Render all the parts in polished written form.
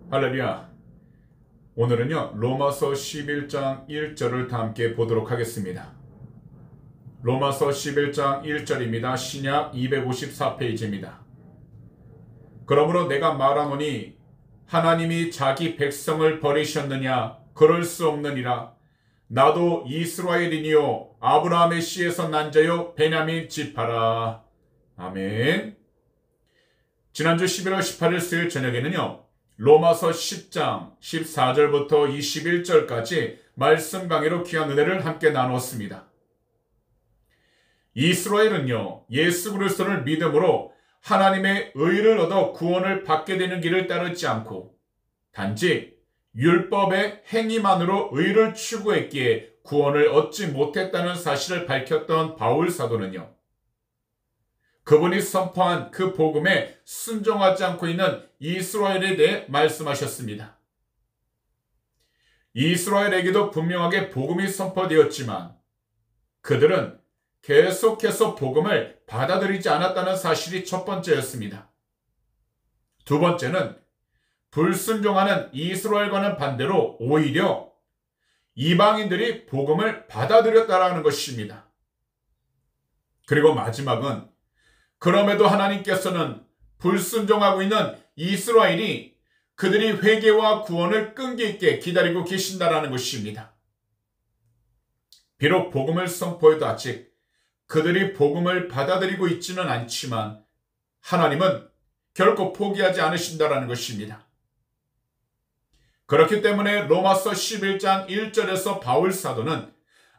할렐루야. 오늘은요, 로마서 11장 1절을 다 함께 보도록 하겠습니다. 로마서 11장 1절입니다. 신약 254페이지입니다. 그러므로 내가 말하노니 하나님이 자기 백성을 버리셨느냐? 그럴 수 없느니라. 나도 이스라엘이니요 아브라함의 씨에서 난 자요 베냐민 지파라. 아멘. 지난주 11월 18일 수요일 저녁에는요, 로마서 10장 14절부터 21절까지 말씀 강의로 귀한 은혜를 함께 나누었습니다. 이스라엘은요, 예수 그리스도를 믿음으로 하나님의 의를 얻어 구원을 받게 되는 길을 따르지 않고 단지 율법의 행위만으로 의를 추구했기에 구원을 얻지 못했다는 사실을 밝혔던 바울 사도는요, 그분이 선포한 그 복음에 순종하지 않고 있는 이스라엘에 대해 말씀하셨습니다. 이스라엘에게도 분명하게 복음이 선포되었지만 그들은 계속해서 복음을 받아들이지 않았다는 사실이 첫 번째였습니다. 두 번째는 불순종하는 이스라엘과는 반대로 오히려 이방인들이 복음을 받아들였다라는 것입니다. 그리고 마지막은 그럼에도 하나님께서는 불순종하고 있는 이스라엘이 그들이 회개와 구원을 끈기 있게 기다리고 계신다라는 것입니다. 비록 복음을 선포해도 아직 그들이 복음을 받아들이고 있지는 않지만 하나님은 결코 포기하지 않으신다라는 것입니다. 그렇기 때문에 로마서 11장 1절에서 바울 사도는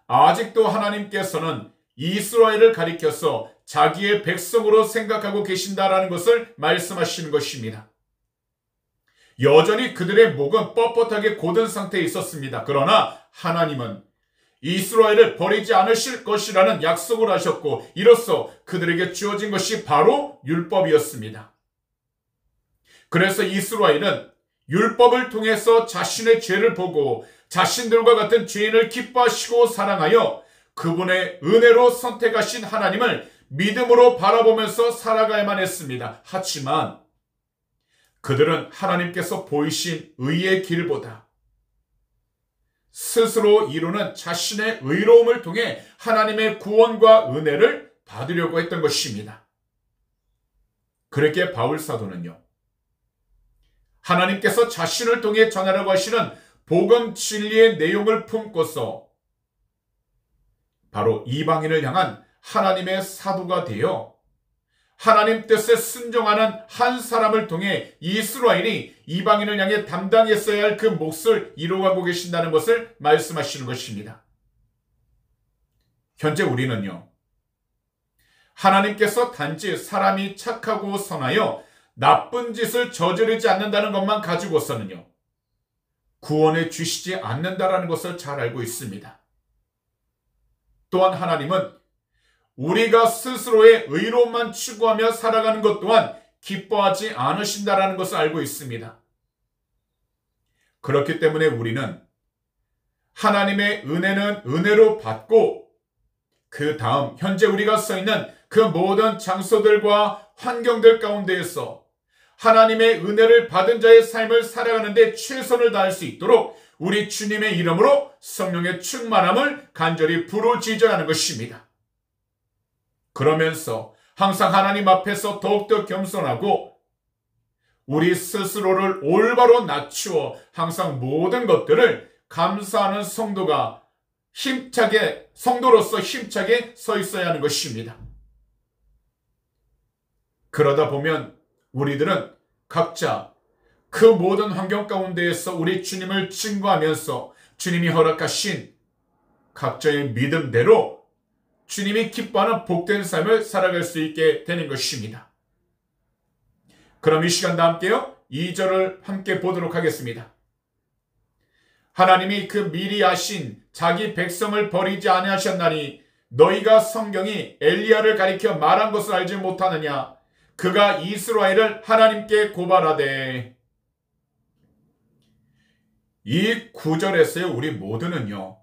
아직도 하나님께서는 이스라엘을 가리켜서 자기의 백성으로 생각하고 계신다라는 것을 말씀하시는 것입니다. 여전히 그들의 목은 뻣뻣하게 곧은 상태에 있었습니다. 그러나 하나님은 이스라엘을 버리지 않으실 것이라는 약속을 하셨고 이로써 그들에게 주어진 것이 바로 율법이었습니다. 그래서 이스라엘은 율법을 통해서 자신의 죄를 보고 자신들과 같은 죄인을 기뻐하시고 사랑하여 그분의 은혜로 선택하신 하나님을 믿음으로 바라보면서 살아가야만 했습니다. 하지만 그들은 하나님께서 보이신 의의 길보다 스스로 이루는 자신의 의로움을 통해 하나님의 구원과 은혜를 받으려고 했던 것입니다. 그렇게 바울 사도는요, 하나님께서 자신을 통해 전하라고 하시는 복음 진리의 내용을 품고서 바로 이방인을 향한 하나님의 사도가 되어 하나님 뜻에 순종하는 한 사람을 통해 이스라엘이 이방인을 향해 담당했어야 할 그 몫을 이루어가고 계신다는 것을 말씀하시는 것입니다. 현재 우리는요, 하나님께서 단지 사람이 착하고 선하여 나쁜 짓을 저지르지 않는다는 것만 가지고서는요, 구원해 주시지 않는다라는 것을 잘 알고 있습니다. 또한 하나님은 우리가 스스로의 의로움만 추구하며 살아가는 것 또한 기뻐하지 않으신다라는 것을 알고 있습니다. 그렇기 때문에 우리는 하나님의 은혜는 은혜로 받고 그 다음 현재 우리가 서 있는 그 모든 장소들과 환경들 가운데에서 하나님의 은혜를 받은 자의 삶을 살아가는 데 최선을 다할 수 있도록 우리 주님의 이름으로 성령의 충만함을 간절히 부르짖어야 하는 것입니다. 그러면서 항상 하나님 앞에서 더욱더 겸손하고 우리 스스로를 올바로 낮추어 항상 모든 것들을 감사하는 성도로서 힘차게 서 있어야 하는 것입니다. 그러다 보면 우리들은 각자 그 모든 환경 가운데에서 우리 주님을 증거하면서 주님이 허락하신 각자의 믿음대로 주님이 기뻐하는 복된 삶을 살아갈 수 있게 되는 것입니다. 그럼 이 시간 다 함께요, 2절을 함께 보도록 하겠습니다. 하나님이 그 미리 아신 자기 백성을 버리지 아니하셨나니 너희가 성경이 엘리야를 가리켜 말한 것을 알지 못하느냐? 그가 이스라엘을 하나님께 고발하되. 이 구절에서요, 우리 모두는요,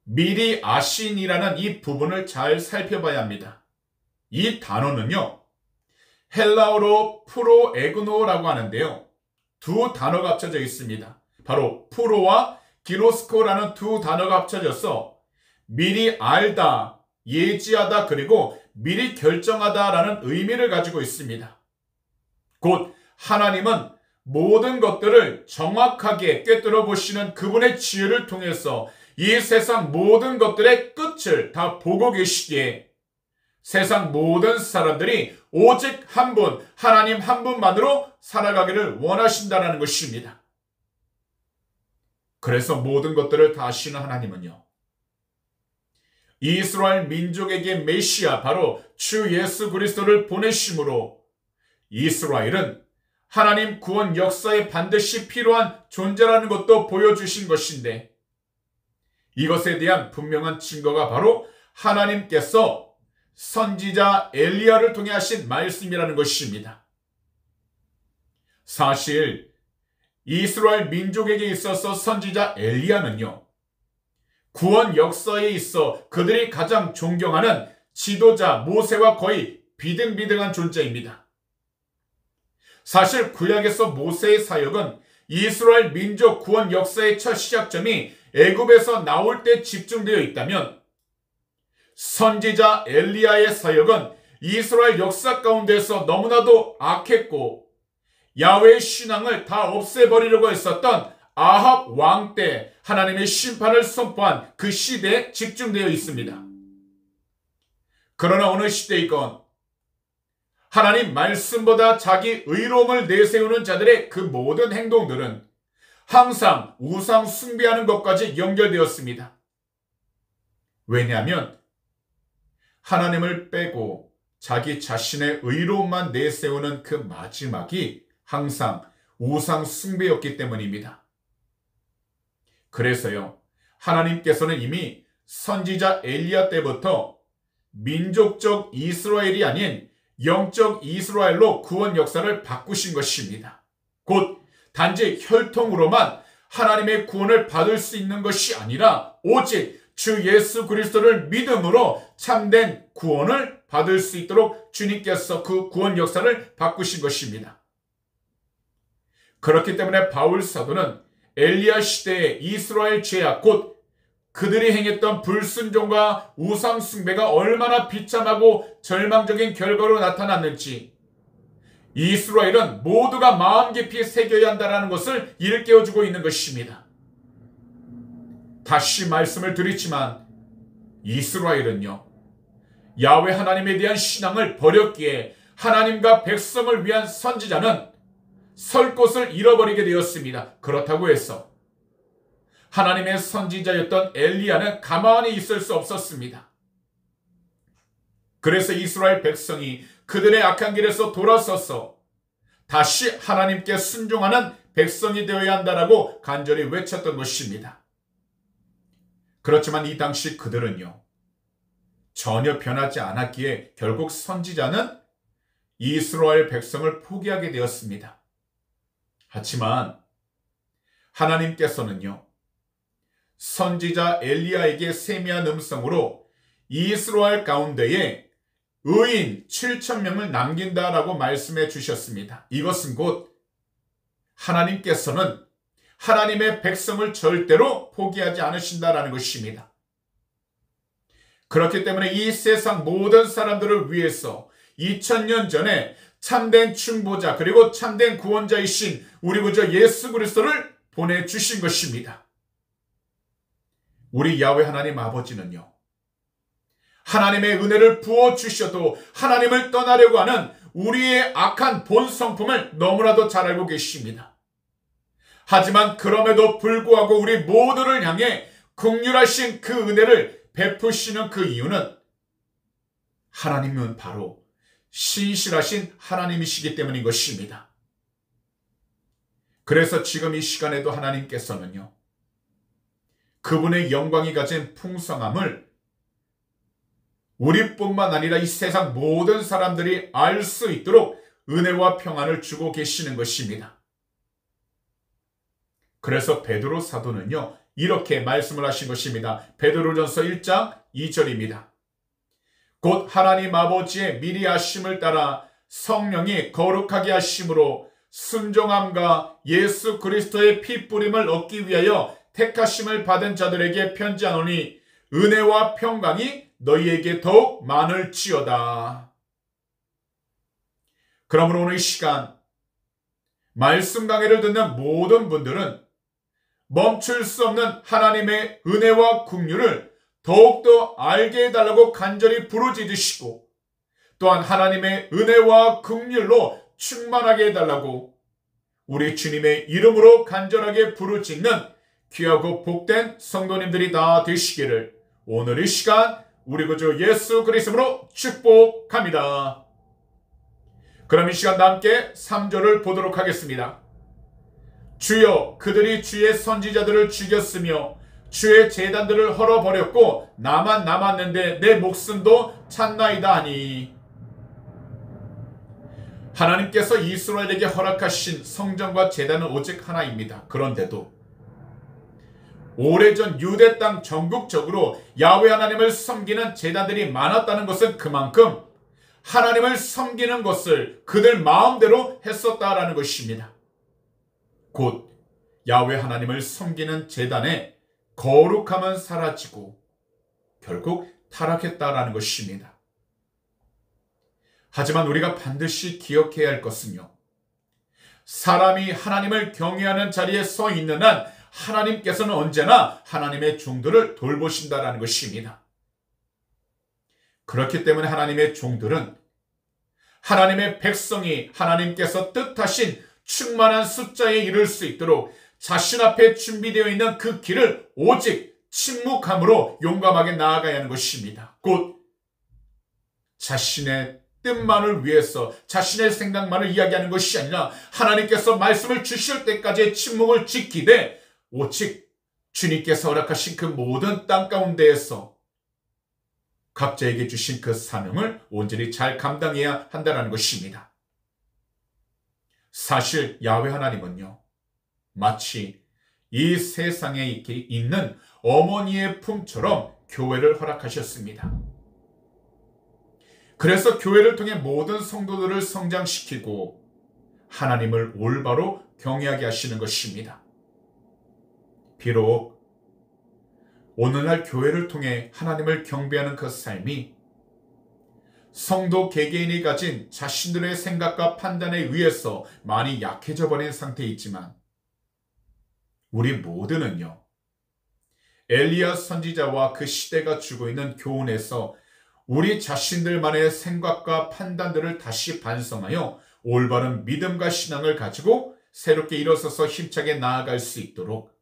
미리 아신이라는 이 부분을 잘 살펴봐야 합니다. 이 단어는요, 헬라어로 프로에그노라고 하는데요, 두 단어가 합쳐져 있습니다. 바로 프로와 기노스코라는 두 단어가 합쳐져서 미리 알다, 예지하다, 그리고 미리 결정하다라는 의미를 가지고 있습니다. 곧 하나님은 모든 것들을 정확하게 꿰뚫어 보시는 그분의 지혜를 통해서 이 세상 모든 것들의 끝을 다 보고 계시기에 세상 모든 사람들이 오직 한 분, 하나님 한 분만으로 살아가기를 원하신다는 것입니다. 그래서 모든 것들을 다 아시는 하나님은요, 이스라엘 민족에게 메시아, 바로 주 예수 그리스도를 보내심으로 이스라엘은 하나님 구원 역사에 반드시 필요한 존재라는 것도 보여주신 것인데, 이것에 대한 분명한 증거가 바로 하나님께서 선지자 엘리야를 통해 하신 말씀이라는 것입니다. 사실 이스라엘 민족에게 있어서 선지자 엘리야는요, 구원 역사에 있어 그들이 가장 존경하는 지도자 모세와 거의 비등비등한 존재입니다. 사실 구약에서 모세의 사역은 이스라엘 민족 구원 역사의 첫 시작점이 애굽에서 나올 때 집중되어 있다면, 선지자 엘리야의 사역은 이스라엘 역사 가운데서 너무나도 악했고 야훼의 신앙을 다 없애버리려고 했었던 아합 왕 때 하나님의 심판을 선포한 그 시대에 집중되어 있습니다. 그러나 어느 시대이건 하나님 말씀보다 자기 의로움을 내세우는 자들의 그 모든 행동들은 항상 우상 숭배하는 것까지 연결되었습니다. 왜냐하면 하나님을 빼고 자기 자신의 의로움만 내세우는 그 마지막이 항상 우상 숭배였기 때문입니다. 그래서요, 하나님께서는 이미 선지자 엘리야 때부터 민족적 이스라엘이 아닌 영적 이스라엘로 구원 역사를 바꾸신 것입니다. 곧 단지 혈통으로만 하나님의 구원을 받을 수 있는 것이 아니라 오직 주 예수 그리스도를 믿음으로 참된 구원을 받을 수 있도록 주님께서 그 구원 역사를 바꾸신 것입니다. 그렇기 때문에 바울 사도는 엘리야 시대의 이스라엘 죄악, 곧 그들이 행했던 불순종과 우상 숭배가 얼마나 비참하고 절망적인 결과로 나타났는지, 이스라엘은 모두가 마음 깊이 새겨야 한다는 것을 일깨워주고 있는 것입니다. 다시 말씀을 드리지만 이스라엘은요, 야훼 하나님에 대한 신앙을 버렸기에 하나님과 백성을 위한 선지자는 설 곳을 잃어버리게 되었습니다. 그렇다고 해서 하나님의 선지자였던 엘리야는 가만히 있을 수 없었습니다. 그래서 이스라엘 백성이 그들의 악한 길에서 돌아서서 다시 하나님께 순종하는 백성이 되어야 한다라고 간절히 외쳤던 것입니다. 그렇지만 이 당시 그들은요, 전혀 변하지 않았기에 결국 선지자는 이스라엘 백성을 포기하게 되었습니다. 하지만 하나님께서는요, 선지자 엘리야에게 세미한 음성으로 이스라엘 가운데에 의인 7,000명을 남긴다라고 말씀해 주셨습니다. 이것은 곧 하나님께서는 하나님의 백성을 절대로 포기하지 않으신다라는 것입니다. 그렇기 때문에 이 세상 모든 사람들을 위해서 2000년 전에 참된 중보자 그리고 참된 구원자이신 우리 구주 예수 그리스도를 보내주신 것입니다. 우리 야훼 하나님 아버지는요, 하나님의 은혜를 부어주셔도 하나님을 떠나려고 하는 우리의 악한 본 성품을 너무나도 잘 알고 계십니다. 하지만 그럼에도 불구하고 우리 모두를 향해 긍휼하신 그 은혜를 베푸시는 그 이유는 하나님은 바로 신실하신 하나님이시기 때문인 것입니다. 그래서 지금 이 시간에도 하나님께서는요, 그분의 영광이 가진 풍성함을 우리뿐만 아니라 이 세상 모든 사람들이 알 수 있도록 은혜와 평안을 주고 계시는 것입니다. 그래서 베드로 사도는요, 이렇게 말씀을 하신 것입니다. 베드로전서 1장 2절입니다. 곧 하나님 아버지의 미리 하심을 따라 성령이 거룩하게 하심으로 순종함과 예수 그리스도의 피 뿌림을 얻기 위하여 택하심을 받은 자들에게 편지하노니 은혜와 평강이 너희에게 더욱 많을지어다. 그러므로 오늘 이 시간 말씀 강해를 듣는 모든 분들은 멈출 수 없는 하나님의 은혜와 긍휼을 더욱더 알게 해달라고 간절히 부르짖으시고 또한 하나님의 은혜와 긍휼로 충만하게 해달라고 우리 주님의 이름으로 간절하게 부르짖는 귀하고 복된 성도님들이 다 되시기를 오늘 이 시간 우리 구주 예수 그리스도로 축복합니다. 그럼 이 시간 함께 3절을 보도록 하겠습니다. 주여 그들이 주의 선지자들을 죽였으며 주의 제단들을 헐어버렸고 나만 남았는데 내 목숨도 찾나이다 하니. 하나님께서 이스라엘에게 허락하신 성전과 제단은 오직 하나입니다. 그런데도 오래전 유대 땅 전국적으로 야훼 하나님을 섬기는 제단들이 많았다는 것은 그만큼 하나님을 섬기는 것을 그들 마음대로 했었다라는 것입니다. 곧 야훼 하나님을 섬기는 제단의 거룩함은 사라지고 결국 타락했다라는 것입니다. 하지만 우리가 반드시 기억해야 할 것은요, 사람이 하나님을 경외하는 자리에 서 있는 한 하나님께서는 언제나 하나님의 종들을 돌보신다라는 것입니다. 그렇기 때문에 하나님의 종들은 하나님의 백성이 하나님께서 뜻하신 충만한 숫자에 이를 수 있도록 자신 앞에 준비되어 있는 그 길을 오직 침묵함으로 용감하게 나아가야 하는 것입니다. 곧 자신의 뜻만을 위해서 자신의 생각만을 이야기하는 것이 아니라 하나님께서 말씀을 주실 때까지의 침묵을 지키되 오직 주님께서 허락하신 그 모든 땅 가운데에서 각자에게 주신 그 사명을 온전히 잘 감당해야 한다는 것입니다. 사실 야훼 하나님은요, 마치 이 세상에 있는 어머니의 품처럼 교회를 허락하셨습니다. 그래서 교회를 통해 모든 성도들을 성장시키고 하나님을 올바로 경외하게 하시는 것입니다. 비록 오늘날 교회를 통해 하나님을 경배하는 그 삶이 성도 개개인이 가진 자신들의 생각과 판단에 의해서 많이 약해져 버린 상태에 있지만 우리 모두는요, 엘리야 선지자와 그 시대가 주고 있는 교훈에서 우리 자신들만의 생각과 판단들을 다시 반성하여 올바른 믿음과 신앙을 가지고 새롭게 일어서서 힘차게 나아갈 수 있도록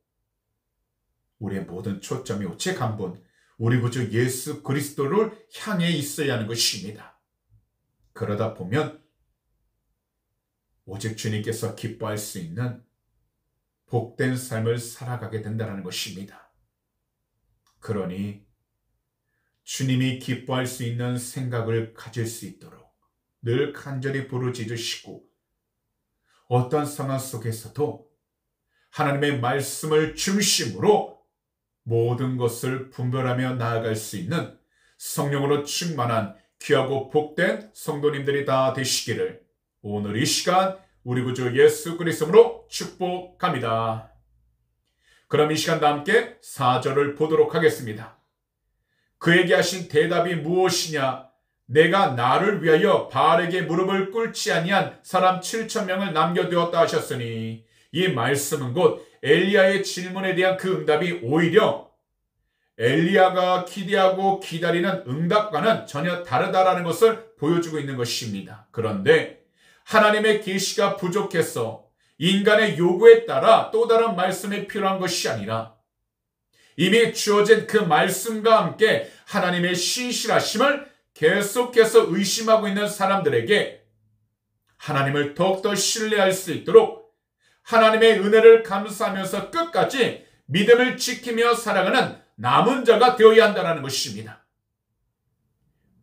우리의 모든 초점이 오직 한 분, 우리 구주 예수 그리스도를 향해 있어야 하는 것입니다. 그러다 보면 오직 주님께서 기뻐할 수 있는 복된 삶을 살아가게 된다는 것입니다. 그러니 주님이 기뻐할 수 있는 생각을 가질 수 있도록 늘 간절히 부르짖으시고 어떤 상황 속에서도 하나님의 말씀을 중심으로 모든 것을 분별하며 나아갈 수 있는 성령으로 충만한 귀하고 복된 성도님들이 다 되시기를 오늘 이 시간 우리 구주 예수 그리스도로 축복합니다. 그럼 이 시간 다 함께 4절을 보도록 하겠습니다. 그에게 하신 대답이 무엇이냐? 내가 나를 위하여 바알에게 무릎을 꿇지 아니한 사람 7,000명을 남겨두었다 하셨으니, 이 말씀은 곧 엘리야의 질문에 대한 그 응답이 오히려 엘리야가 기대하고 기다리는 응답과는 전혀 다르다라는 것을 보여주고 있는 것입니다. 그런데 하나님의 계시가 부족해서 인간의 요구에 따라 또 다른 말씀이 필요한 것이 아니라 이미 주어진 그 말씀과 함께 하나님의 신실하심을 계속해서 의심하고 있는 사람들에게 하나님을 더욱더 신뢰할 수 있도록 하나님의 은혜를 감사하면서 끝까지 믿음을 지키며 살아가는 남은 자가 되어야 한다는 것입니다.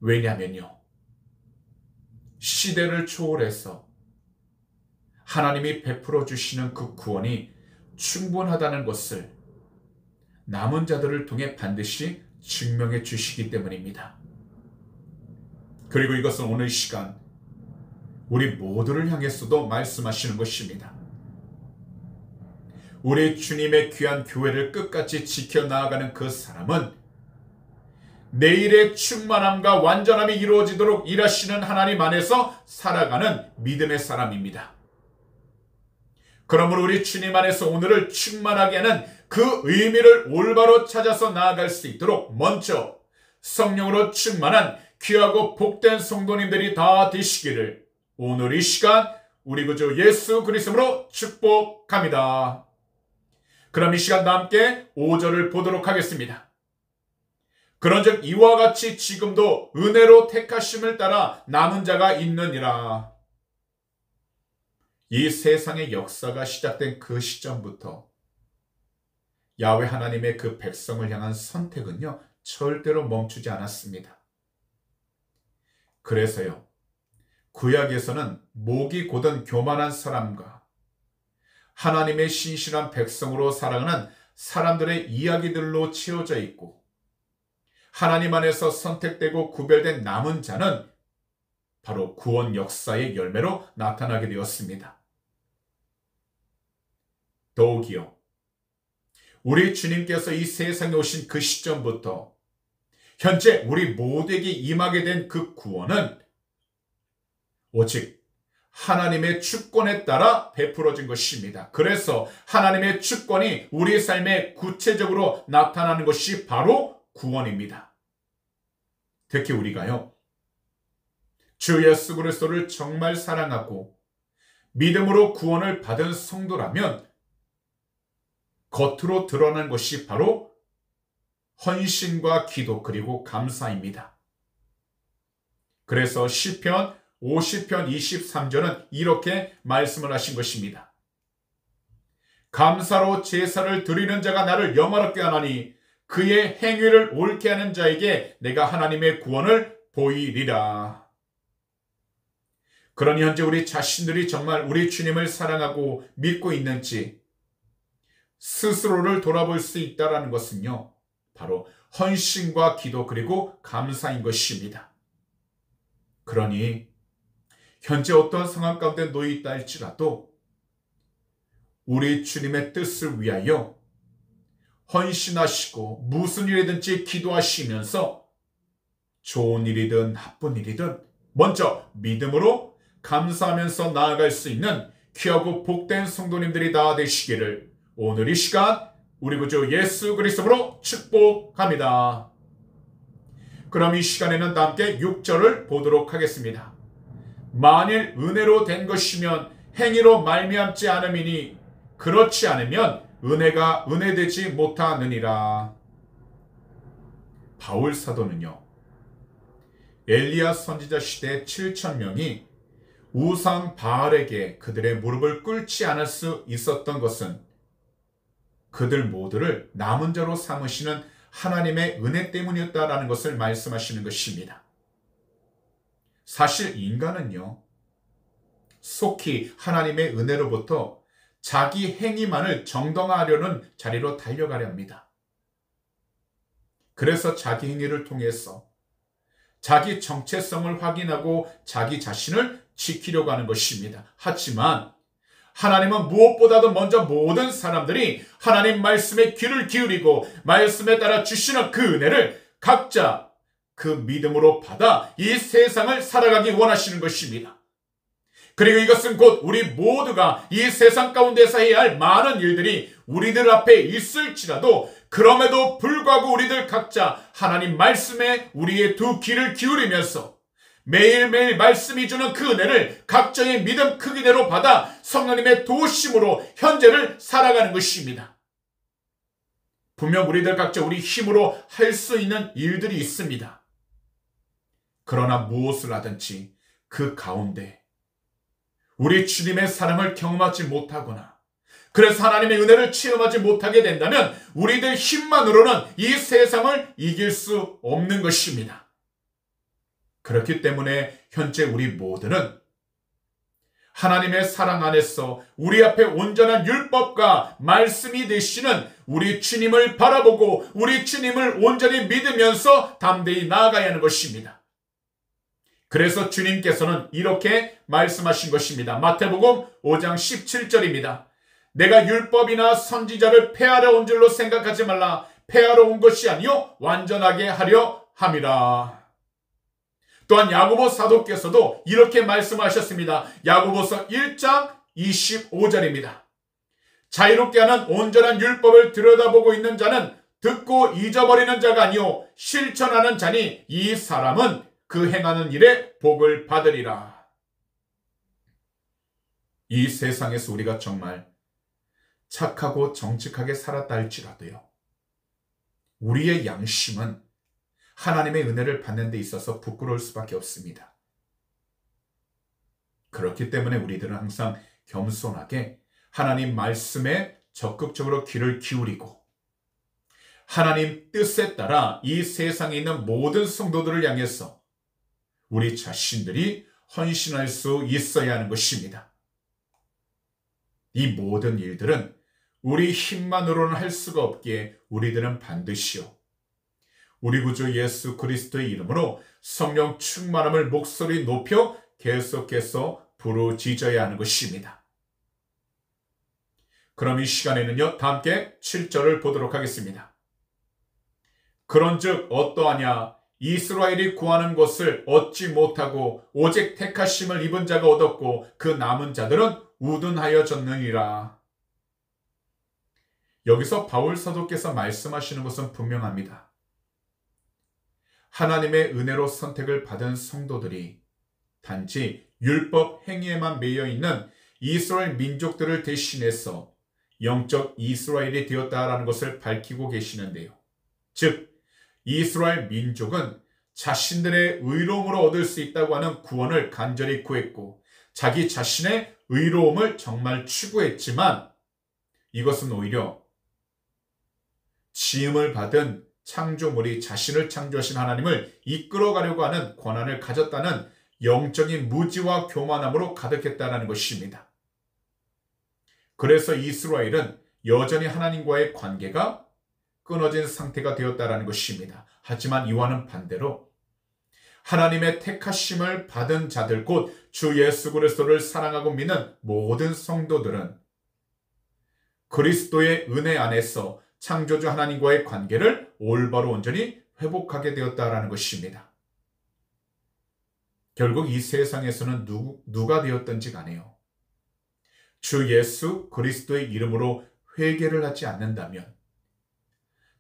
왜냐하면요, 시대를 초월해서 하나님이 베풀어 주시는 그 구원이 충분하다는 것을 남은 자들을 통해 반드시 증명해 주시기 때문입니다. 그리고 이것은 오늘 시간 우리 모두를 향해서도 말씀하시는 것입니다. 우리 주님의 귀한 교회를 끝까지 지켜나가는 그 사람은 내일의 충만함과 완전함이 이루어지도록 일하시는 하나님 안에서 살아가는 믿음의 사람입니다. 그러므로 우리 주님 안에서 오늘을 충만하게 하는 그 의미를 올바로 찾아서 나아갈 수 있도록 먼저 성령으로 충만한 귀하고 복된 성도님들이 다 되시기를 오늘 이 시간 우리 구주 예수 그리스도로 축복합니다. 그럼 이 시간 다 함께 5절을 보도록 하겠습니다. 그런즉 이와 같이 지금도 은혜로 택하심을 따라 남은 자가 있느니라. 이 세상의 역사가 시작된 그 시점부터 야훼 하나님의 그 백성을 향한 선택은요, 절대로 멈추지 않았습니다. 그래서요, 구약에서는 목이 곧은 교만한 사람과 하나님의 신실한 백성으로 살아가는 사람들의 이야기들로 채워져 있고, 하나님 안에서 선택되고 구별된 남은 자는 바로 구원 역사의 열매로 나타나게 되었습니다. 더욱이요, 우리 주님께서 이 세상에 오신 그 시점부터 현재 우리 모두에게 임하게 된 그 구원은 오직 하나님의 주권에 따라 베풀어진 것입니다. 그래서 하나님의 주권이 우리 삶에 구체적으로 나타나는 것이 바로 구원입니다. 특히 우리가요, 주 예수 그리스도를 정말 사랑하고 믿음으로 구원을 받은 성도라면 겉으로 드러난 것이 바로 헌신과 기도 그리고 감사입니다. 그래서 시편 50편 23절은 이렇게 말씀을 하신 것입니다. 감사로 제사를 드리는 자가 나를 영화롭게 하나니 그의 행위를 옳게 하는 자에게 내가 하나님의 구원을 보이리라. 그러니 현재 우리 자신들이 정말 우리 주님을 사랑하고 믿고 있는지 스스로를 돌아볼 수 있다는 것은요, 바로 헌신과 기도 그리고 감사인 것입니다. 그러니 현재 어떤 상황 가운데 놓여 있다 할지라도 우리 주님의 뜻을 위하여 헌신하시고 무슨 일이든지 기도하시면서 좋은 일이든 나쁜 일이든 먼저 믿음으로 감사하면서 나아갈 수 있는 귀하고 복된 성도님들이 다 되시기를 오늘 이 시간 우리 구주 예수 그리스도로 축복합니다. 그럼 이 시간에는 다 함께 6절을 보도록 하겠습니다. 만일 은혜로 된 것이면 행위로 말미암지 않음이니 그렇지 않으면 은혜가 은혜되지 못하느니라. 바울 사도는요, 엘리야 선지자 시대 7,000명이 우상 바알에게 그들의 무릎을 꿇지 않을 수 있었던 것은 그들 모두를 남은 자로 삼으시는 하나님의 은혜 때문이었다라는 것을 말씀하시는 것입니다. 사실 인간은요, 속히 하나님의 은혜로부터 자기 행위만을 정당화하려는 자리로 달려가려 합니다. 그래서 자기 행위를 통해서 자기 정체성을 확인하고 자기 자신을 지키려고 하는 것입니다. 하지만 하나님은 무엇보다도 먼저 모든 사람들이 하나님 말씀에 귀를 기울이고 말씀에 따라 주시는 그 은혜를 각자 그 믿음으로 받아 이 세상을 살아가기 원하시는 것입니다. 그리고 이것은 곧 우리 모두가 이 세상 가운데서 해야 할 많은 일들이 우리들 앞에 있을지라도 그럼에도 불구하고 우리들 각자 하나님 말씀에 우리의 두 귀를 기울이면서 매일매일 말씀이 주는 그 은혜를 각자의 믿음 크기대로 받아 성령님의 도우심으로 현재를 살아가는 것입니다. 분명 우리들 각자 우리 힘으로 할 수 있는 일들이 있습니다. 그러나 무엇을 하든지 그 가운데 우리 주님의 사랑을 경험하지 못하거나 그래서 하나님의 은혜를 체험하지 못하게 된다면 우리들 힘만으로는 이 세상을 이길 수 없는 것입니다. 그렇기 때문에 현재 우리 모두는 하나님의 사랑 안에서 우리 앞에 온전한 율법과 말씀이 되시는 우리 주님을 바라보고 우리 주님을 온전히 믿으면서 담대히 나아가야 하는 것입니다. 그래서 주님께서는 이렇게 말씀하신 것입니다. 마태복음 5장 17절입니다. 내가 율법이나 선지자를 폐하러 온 줄로 생각하지 말라. 폐하러 온 것이 아니요 완전하게 하려 함이라. 또한 야고보 사도께서도 이렇게 말씀하셨습니다. 야고보서 1장 25절입니다. 자유롭게 하는 온전한 율법을 들여다보고 있는 자는 듣고 잊어버리는 자가 아니요 실천하는 자니 이 사람은 그 행하는 일에 복을 받으리라. 이 세상에서 우리가 정말 착하고 정직하게 살았다 할지라도요, 우리의 양심은 하나님의 은혜를 받는 데 있어서 부끄러울 수밖에 없습니다. 그렇기 때문에 우리들은 항상 겸손하게 하나님 말씀에 적극적으로 귀를 기울이고 하나님 뜻에 따라 이 세상에 있는 모든 성도들을 향해서 우리 자신들이 헌신할 수 있어야 하는 것입니다. 이 모든 일들은 우리 힘만으로는 할 수가 없기에 우리들은 반드시요 우리 구주 예수 그리스도의 이름으로 성령 충만함을 목소리 높여 계속해서 부르짖어야 하는 것입니다. 그럼 이 시간에는요, 다 함께 7절을 보도록 하겠습니다. 그런즉 어떠하냐? 이스라엘이 구하는 것을 얻지 못하고 오직 택하심을 입은 자가 얻었고 그 남은 자들은 우둔하여졌느니라. 여기서 바울 사도께서 말씀하시는 것은 분명합니다. 하나님의 은혜로 선택을 받은 성도들이 단지 율법 행위에만 매여 있는 이스라엘 민족들을 대신해서 영적 이스라엘이 되었다라는 것을 밝히고 계시는데요. 즉, 이스라엘 민족은 자신들의 의로움으로 얻을 수 있다고 하는 구원을 간절히 구했고 자기 자신의 의로움을 정말 추구했지만 이것은 오히려 지음을 받은 창조물이 자신을 창조하신 하나님을 이끌어가려고 하는 권한을 가졌다는 영적인 무지와 교만함으로 가득했다는 것입니다. 그래서 이스라엘은 여전히 하나님과의 관계가 끊어진 상태가 되었다는 것입니다. 하지만 이와는 반대로 하나님의 택하심을 받은 자들 곧 주 예수 그리스도를 사랑하고 믿는 모든 성도들은 그리스도의 은혜 안에서 창조주 하나님과의 관계를 올바로 온전히 회복하게 되었다는 것입니다. 결국 이 세상에서는 누가 되었든지 간에요, 주 예수 그리스도의 이름으로 회개를 하지 않는다면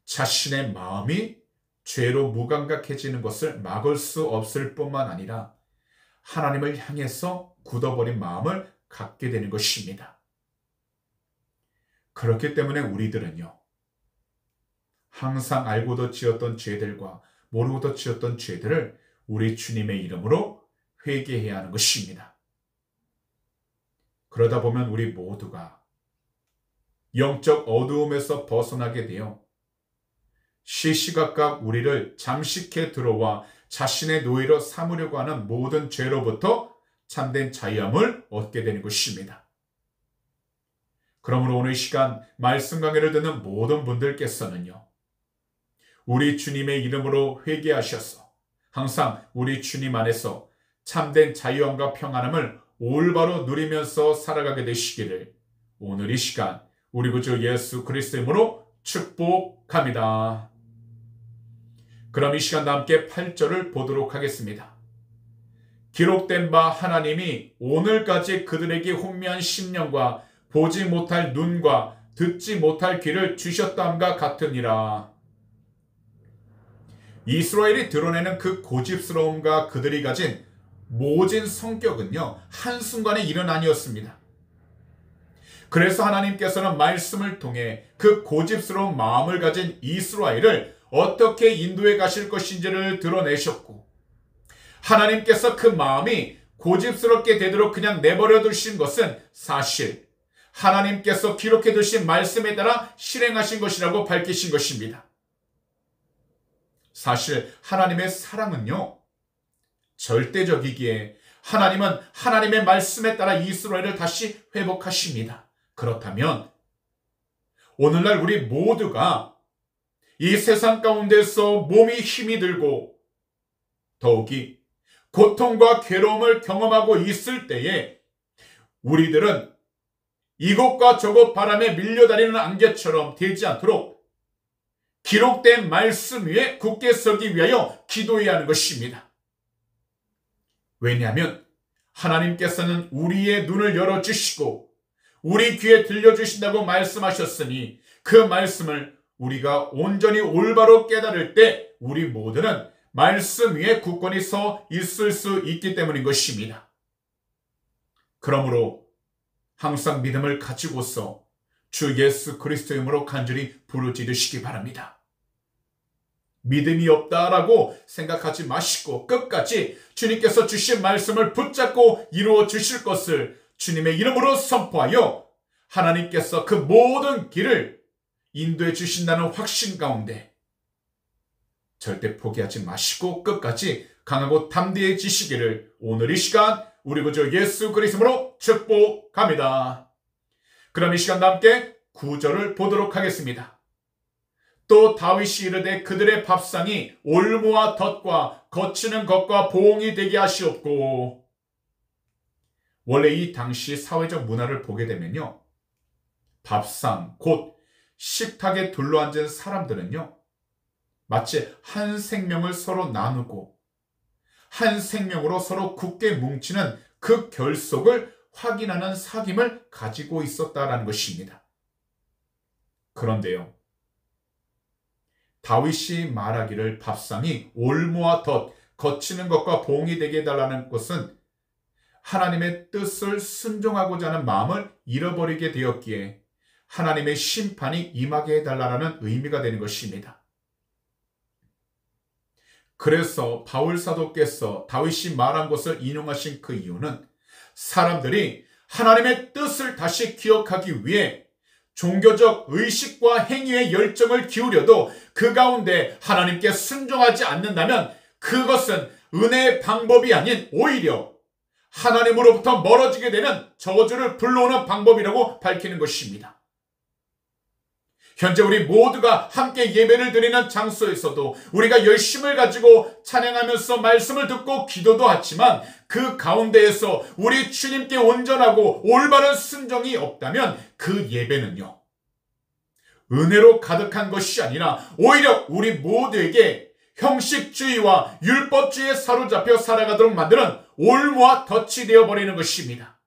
자신의 마음이 죄로 무감각해지는 것을 막을 수 없을 뿐만 아니라 하나님을 향해서 굳어버린 마음을 갖게 되는 것입니다. 그렇기 때문에 우리들은요, 항상 알고도 지었던 죄들과 모르고도 지었던 죄들을 우리 주님의 이름으로 회개해야 하는 것입니다. 그러다 보면 우리 모두가 영적 어두움에서 벗어나게 되어 시시각각 우리를 잠식해 들어와 자신의 노예로 삼으려고 하는 모든 죄로부터 참된 자유함을 얻게 되는 것입니다. 그러므로 오늘 시간 말씀 강해를 듣는 모든 분들께서는요, 우리 주님의 이름으로 회개하셔서 항상 우리 주님 안에서 참된 자유함과 평안함을 올바로 누리면서 살아가게 되시기를 오늘 이 시간 우리 구주 예수 그리스도의 이름으로 축복합니다. 그럼 이 시간 함께 8절을 보도록 하겠습니다. 기록된 바 하나님이 오늘까지 그들에게 혼미한 심령과 보지 못할 눈과 듣지 못할 귀를 주셨다함과 같으니라. 이스라엘이 드러내는 그 고집스러움과 그들이 가진 모진 성격은요, 한순간의 일은 아니었습니다. 그래서 하나님께서는 말씀을 통해 그 고집스러운 마음을 가진 이스라엘을 어떻게 인도해 가실 것인지를 드러내셨고, 하나님께서 그 마음이 고집스럽게 되도록 그냥 내버려 두신 것은 사실 하나님께서 기록해 두신 말씀에 따라 실행하신 것이라고 밝히신 것입니다. 사실 하나님의 사랑은요, 절대적이기에 하나님은 하나님의 말씀에 따라 이스라엘을 다시 회복하십니다. 그렇다면 오늘날 우리 모두가 이 세상 가운데서 몸이 힘이 들고 더욱이 고통과 괴로움을 경험하고 있을 때에 우리들은 이곳과 저곳 바람에 밀려다니는 안개처럼 되지 않도록 기록된 말씀 위에 굳게 서기 위하여 기도해야 하는 것입니다. 왜냐하면 하나님께서는 우리의 눈을 열어주시고 우리 귀에 들려주신다고 말씀하셨으니 그 말씀을 우리가 온전히 올바로 깨달을 때 우리 모두는 말씀 위에 굳건히 서 있을 수 있기 때문인 것입니다. 그러므로 항상 믿음을 가지고서 주 예수 그리스도의 이름으로 간절히 부르짖으시기 바랍니다. 믿음이 없다라고 생각하지 마시고 끝까지 주님께서 주신 말씀을 붙잡고 이루어 주실 것을 주님의 이름으로 선포하여 하나님께서 그 모든 길을 인도해 주신다는 확신 가운데 절대 포기하지 마시고 끝까지 강하고 담대해지시기를 오늘 이 시간 우리 구주 예수 그리스도로 축복합니다. 그럼 이 시간도 함께 9절을 보도록 하겠습니다. 또 다윗이 이르되 그들의 밥상이 올무와 덫과 거치는 것과 보응이 되게 하시옵고. 원래 이 당시 사회적 문화를 보게 되면요, 밥상, 곧 식탁에 둘러앉은 사람들은요, 마치 한 생명을 서로 나누고 한 생명으로 서로 굳게 뭉치는 그 결속을 확인하는 사귐을 가지고 있었다라는 것입니다. 그런데요, 다윗이 말하기를 밥상이 올무와 덫, 거치는 것과 보응이 되게 해달라는 것은 하나님의 뜻을 순종하고자 하는 마음을 잃어버리게 되었기에 하나님의 심판이 임하게 해달라는 의미가 되는 것입니다. 그래서 바울 사도께서 다윗이 말한 것을 인용하신 그 이유는 사람들이 하나님의 뜻을 다시 기억하기 위해 종교적 의식과 행위의 열정을 기울여도 그 가운데 하나님께 순종하지 않는다면 그것은 은혜의 방법이 아닌 오히려 하나님으로부터 멀어지게 되는 저주를 불러오는 방법이라고 밝히는 것입니다. 현재 우리 모두가 함께 예배를 드리는 장소에서도 우리가 열심을 가지고 찬양하면서 말씀을 듣고 기도도 하지만 그 가운데에서 우리 주님께 온전하고 올바른 순종이 없다면 그 예배는요, 은혜로 가득한 것이 아니라 오히려 우리 모두에게 형식주의와 율법주의에 사로잡혀 살아가도록 만드는 올무와 덫이 되어버리는 것입니다.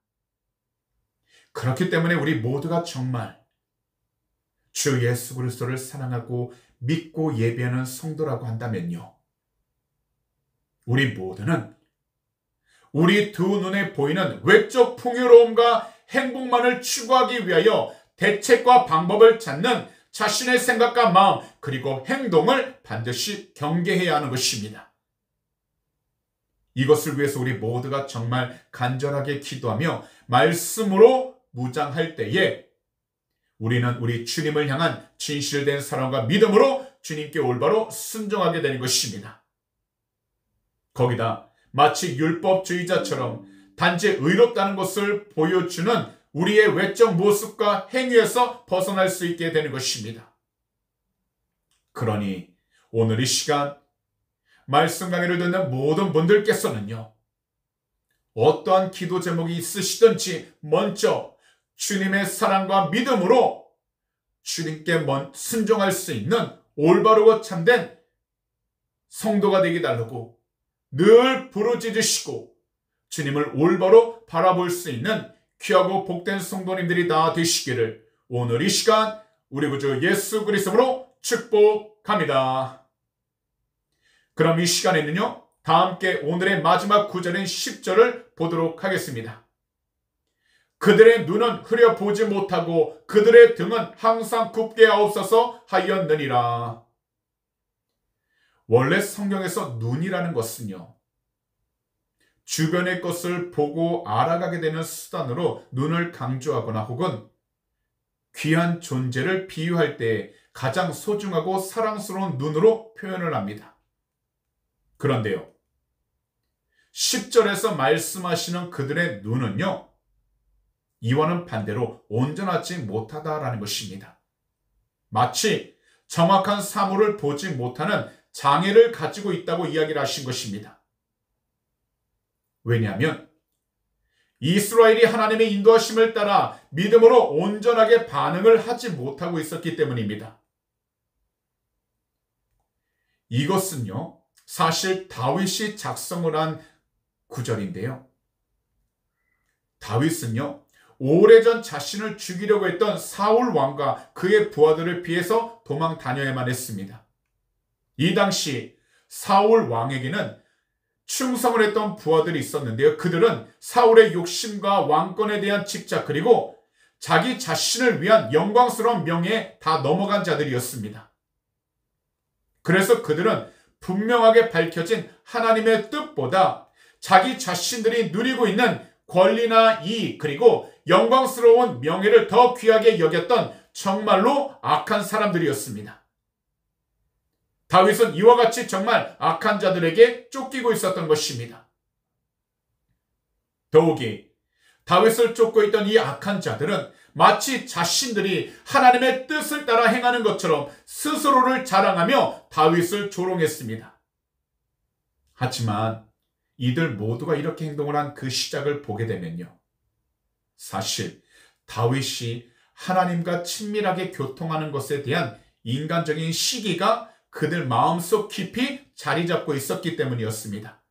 그렇기 때문에 우리 모두가 정말 주 예수 그리스도를 사랑하고 믿고 예배하는 성도라고 한다면요, 우리 모두는 우리 두 눈에 보이는 외적 풍요로움과 행복만을 추구하기 위하여 대책과 방법을 찾는 자신의 생각과 마음 그리고 행동을 반드시 경계해야 하는 것입니다. 이것을 위해서 우리 모두가 정말 간절하게 기도하며 말씀으로 무장할 때에 우리는 우리 주님을 향한 진실된 사랑과 믿음으로 주님께 올바로 순종하게 되는 것입니다. 거기다 마치 율법주의자처럼 단지 의롭다는 것을 보여주는 우리의 외적 모습과 행위에서 벗어날 수 있게 되는 것입니다. 그러니 오늘 이 시간 말씀 강의를 듣는 모든 분들께서는요, 어떠한 기도 제목이 있으시든지 먼저 주님의 사랑과 믿음으로 주님께 순종할 수 있는 올바르고 참된 성도가 되게 달라고 늘 부르짖으시고 주님을 올바로 바라볼 수 있는 귀하고 복된 성도님들이 다 되시기를 오늘 이 시간 우리 구주 예수 그리스도로 축복합니다. 그럼 이 시간에는요, 다 함께 오늘의 마지막 구절인 10절을 보도록 하겠습니다. 그들의 눈은 흐려 보지 못하고 그들의 등은 항상 굽게 하옵소서 하였느니라. 원래 성경에서 눈이라는 것은요, 주변의 것을 보고 알아가게 되는 수단으로 눈을 강조하거나 혹은 귀한 존재를 비유할 때 가장 소중하고 사랑스러운 눈으로 표현을 합니다. 그런데요, 10절에서 말씀하시는 그들의 눈은요, 이와는 반대로 온전하지 못하다라는 것입니다. 마치 정확한 사물을 보지 못하는 장애를 가지고 있다고 이야기를 하신 것입니다. 왜냐하면 이스라엘이 하나님의 인도하심을 따라 믿음으로 온전하게 반응을 하지 못하고 있었기 때문입니다. 이것은요, 사실 다윗이 작성을 한 구절인데요. 다윗은요, 오래전 자신을 죽이려고 했던 사울 왕과 그의 부하들을 피해서 도망 다녀야만 했습니다. 이 당시 사울 왕에게는 충성을 했던 부하들이 있었는데요. 그들은 사울의 욕심과 왕권에 대한 집착 그리고 자기 자신을 위한 영광스러운 명예에 다 넘어간 자들이었습니다. 그래서 그들은 분명하게 밝혀진 하나님의 뜻보다 자기 자신들이 누리고 있는 권리나 이익 그리고 영광스러운 명예를 더 귀하게 여겼던 정말로 악한 사람들이었습니다. 다윗은 이와 같이 정말 악한 자들에게 쫓기고 있었던 것입니다. 더욱이 다윗을 쫓고 있던 이 악한 자들은 마치 자신들이 하나님의 뜻을 따라 행하는 것처럼 스스로를 자랑하며 다윗을 조롱했습니다. 하지만 이들 모두가 이렇게 행동을 한 그 시작을 보게 되면요, 사실 다윗이 하나님과 친밀하게 교통하는 것에 대한 인간적인 시기가 그들 마음속 깊이 자리 잡고 있었기 때문이었습니다.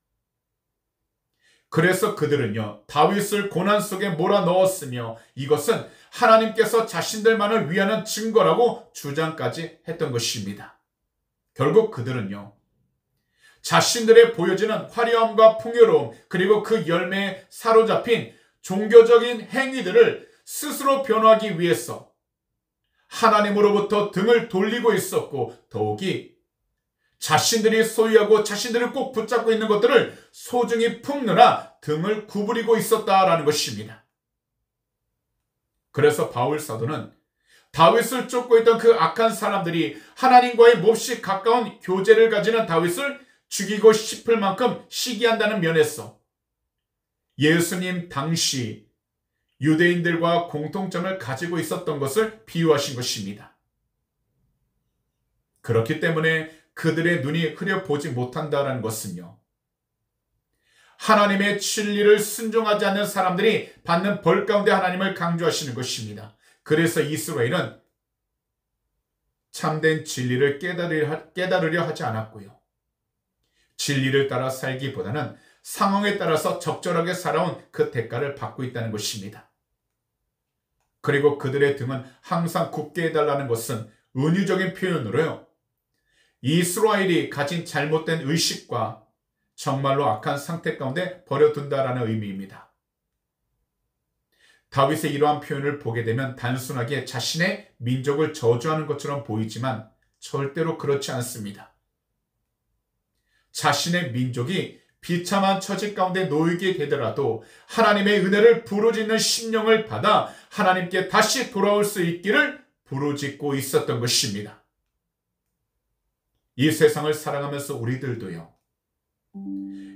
그래서 그들은요, 다윗을 고난 속에 몰아넣었으며 이것은 하나님께서 자신들만을 위하는 증거라고 주장까지 했던 것입니다. 결국 그들은요, 자신들의 보여지는 화려함과 풍요로움 그리고 그 열매에 사로잡힌 종교적인 행위들을 스스로 변호하기 위해서 하나님으로부터 등을 돌리고 있었고, 더욱이 자신들이 소유하고 자신들을 꼭 붙잡고 있는 것들을 소중히 품느라 등을 구부리고 있었다라는 것입니다. 그래서 바울 사도는 다윗을 쫓고 있던 그 악한 사람들이 하나님과의 몹시 가까운 교제를 가지는 다윗을 죽이고 싶을 만큼 시기한다는 면에서 예수님 당시 유대인들과 공통점을 가지고 있었던 것을 비유하신 것입니다. 그렇기 때문에 그들의 눈이 흐려보지 못한다는 것은요, 하나님의 진리를 순종하지 않는 사람들이 받는 벌 가운데 하나님을 강조하시는 것입니다. 그래서 이스라엘은 참된 진리를 깨달으려 하지 않았고요, 진리를 따라 살기보다는 상황에 따라서 적절하게 살아온 그 대가를 받고 있다는 것입니다. 그리고 그들의 등은 항상 굳게 해달라는 것은 은유적인 표현으로요, 이스라엘이 가진 잘못된 의식과 정말로 악한 상태 가운데 버려둔다라는 의미입니다. 다윗의 이러한 표현을 보게 되면 단순하게 자신의 민족을 저주하는 것처럼 보이지만 절대로 그렇지 않습니다. 자신의 민족이 비참한 처지 가운데 놓이게 되더라도 하나님의 은혜를 부르짖는 심령을 받아 하나님께 다시 돌아올 수 있기를 부르짖고 있었던 것입니다. 이 세상을 살아가면서 우리들도요,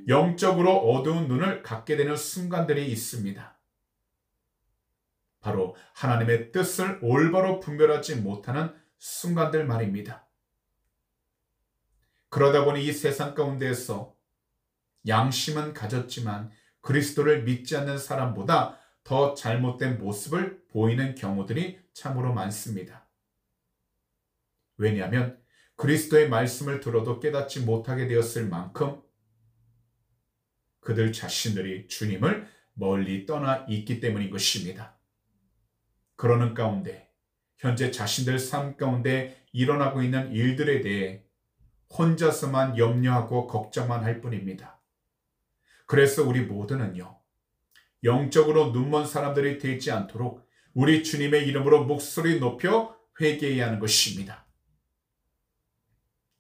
영적으로 어두운 눈을 갖게 되는 순간들이 있습니다. 바로 하나님의 뜻을 올바로 분별하지 못하는 순간들 말입니다. 그러다 보니 이 세상 가운데에서 양심은 가졌지만 그리스도를 믿지 않는 사람보다 더 잘못된 모습을 보이는 경우들이 참으로 많습니다. 왜냐하면 그리스도의 말씀을 들어도 깨닫지 못하게 되었을 만큼 그들 자신들이 주님을 멀리 떠나 있기 때문인 것입니다. 그러는 가운데 현재 자신들 삶 가운데 일어나고 있는 일들에 대해 혼자서만 염려하고 걱정만 할 뿐입니다. 그래서 우리 모두는요, 영적으로 눈먼 사람들이 되지 않도록 우리 주님의 이름으로 목소리 높여 회개해야 하는 것입니다.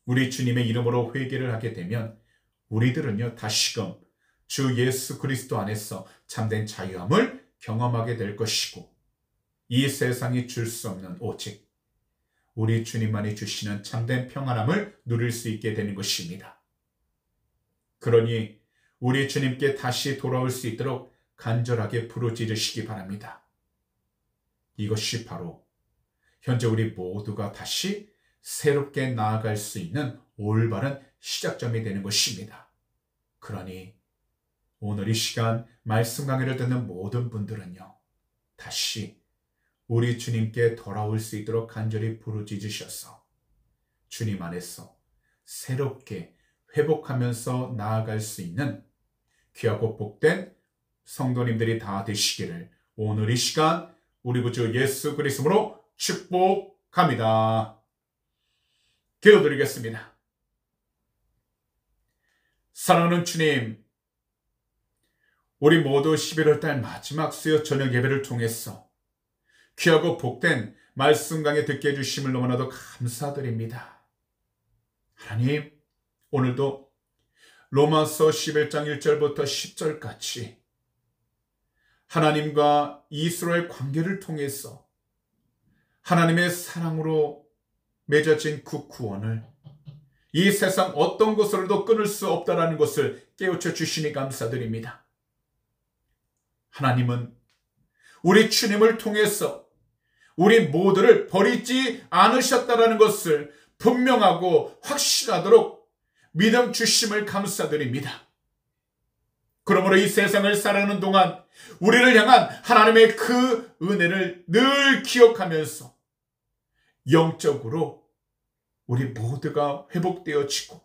우리 주님의 이름으로 회개를 하게 되면 우리들은요, 다시금 주 예수 그리스도 안에서 참된 자유함을 경험하게 될 것이고, 이 세상이 줄 수 없는 오직 우리 주님만이 주시는 참된 평안함을 누릴 수 있게 되는 것입니다. 그러니 우리 주님께 다시 돌아올 수 있도록 간절하게 부르짖으시기 바랍니다. 이것이 바로 현재 우리 모두가 다시 새롭게 나아갈 수 있는 올바른 시작점이 되는 것입니다. 그러니 오늘 이 시간 말씀 강의를 듣는 모든 분들은요, 다시 우리 주님께 돌아올 수 있도록 간절히 부르짖으셔서 주님 안에서 새롭게 회복하면서 나아갈 수 있는 귀하고 복된 성도님들이 다 되시기를 오늘 이 시간 우리 구주 예수 그리스도로 축복합니다. 기도드리겠습니다. 사랑하는 주님, 우리 모두 11월달 마지막 수요 저녁 예배를 통해서 귀하고 복된 말씀 강해 듣게 해주심을 너무나도 감사드립니다. 하나님, 오늘도 로마서 11장 1절부터 10절까지 하나님과 이스라엘 관계를 통해서 하나님의 사랑으로 맺어진 그 구원을 이 세상 어떤 것으로도 끊을 수 없다라는 것을 깨우쳐 주시니 감사드립니다. 하나님은 우리 주님을 통해서 우리 모두를 버리지 않으셨다라는 것을 분명하고 확실하도록 믿음 주심을 감사드립니다. 그러므로 이 세상을 살아가는 동안 우리를 향한 하나님의 그 은혜를 늘 기억하면서 영적으로 우리 모두가 회복되어지고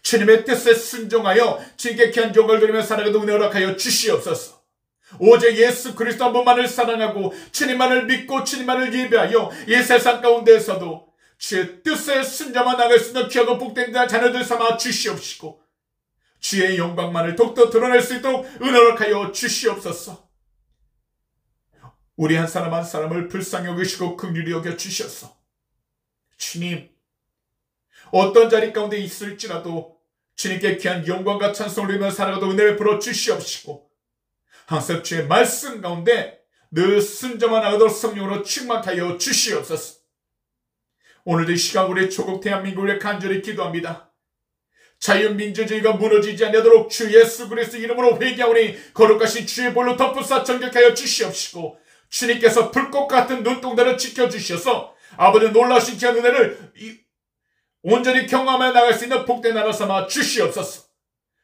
주님의 뜻에 순종하여 진격히 한 종을 드리며 살아가도 은혜 허락하여 주시옵소서. 오직 예수 그리스도 한 분만을 사랑하고 주님만을 믿고 주님만을 예배하여 이 세상 가운데에서도 주의 뜻에 순종하며 나갈 수 있는 귀하고 복된 자녀들 삼아 주시옵시고 주의 영광만을 더욱더 드러낼 수 있도록 은혜 허락하여 주시옵소서. 우리 한 사람 한 사람을 불쌍히 여기시고 긍휼히 여겨 주셔서 주님, 어떤 자리 가운데 있을지라도 주님께 귀한 영광과 찬송을 드리며 살아가도 은혜를 베풀어 주시옵시고 항상 주의 말씀 가운데 늘 순종만 하도록 성령으로 충만케 하여 주시옵소서. 오늘도 이 시간 우리 조국 대한민국을 위해 간절히 기도합니다. 자유민주주의가 무너지지 않도록 주 예수 그리스도 이름으로 회개하오니 거룩하신 주의 볼로 덮으사 정결하여 주시옵시고 주님께서 불꽃 같은 눈동자를 지켜주셔서 아버지 놀라신 귀한 은혜를 온전히 경험해 나갈 수 있는 복된 나라 삼아 주시옵소서.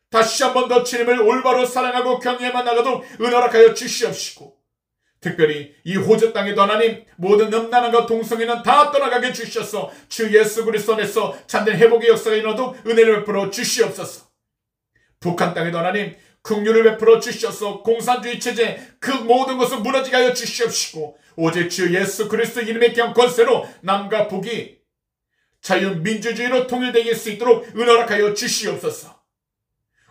다시 한 번 더 주님을 올바로 사랑하고 경외만 나가도록 은혜 허락하여 주시옵시고 특별히 이 호주 땅에도 하나님 모든 음란함과 동성애는 다 떠나가게 주셔서 주 예수 그리스도 안에서 참된 회복의 역사가 일어나도록 은혜를 베풀어 주시옵소서. 북한 땅에도 하나님 긍휼을 베풀어 주셔서 공산주의 체제 그 모든 것을 무너지게 하여 주시옵시고 오직 주 예수 그리스도 이름의 귀한 권세로 남과 북이 자유민주주의로 통일되게 수 있도록 은혜 허락하여 주시옵소서.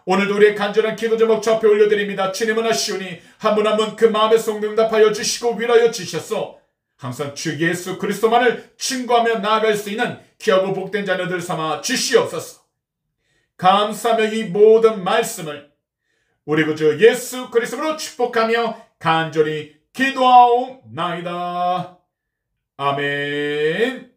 오늘도 우리의 간절한 기도 제목 주 앞에 올려드립니다. 주님은 하시오니 한 분 한 분 그 마음의 속 응답하여 주시고 위로하여 주셔서 항상 주 예수 그리스도만을 증거하며 나아갈 수 있는 귀하고 복된 자녀들 삼아 주시옵소서. 감사하며 이 모든 말씀을 우리 구주 예수 그리스도로 축복하며 간절히 기도하옵나이다. 아멘.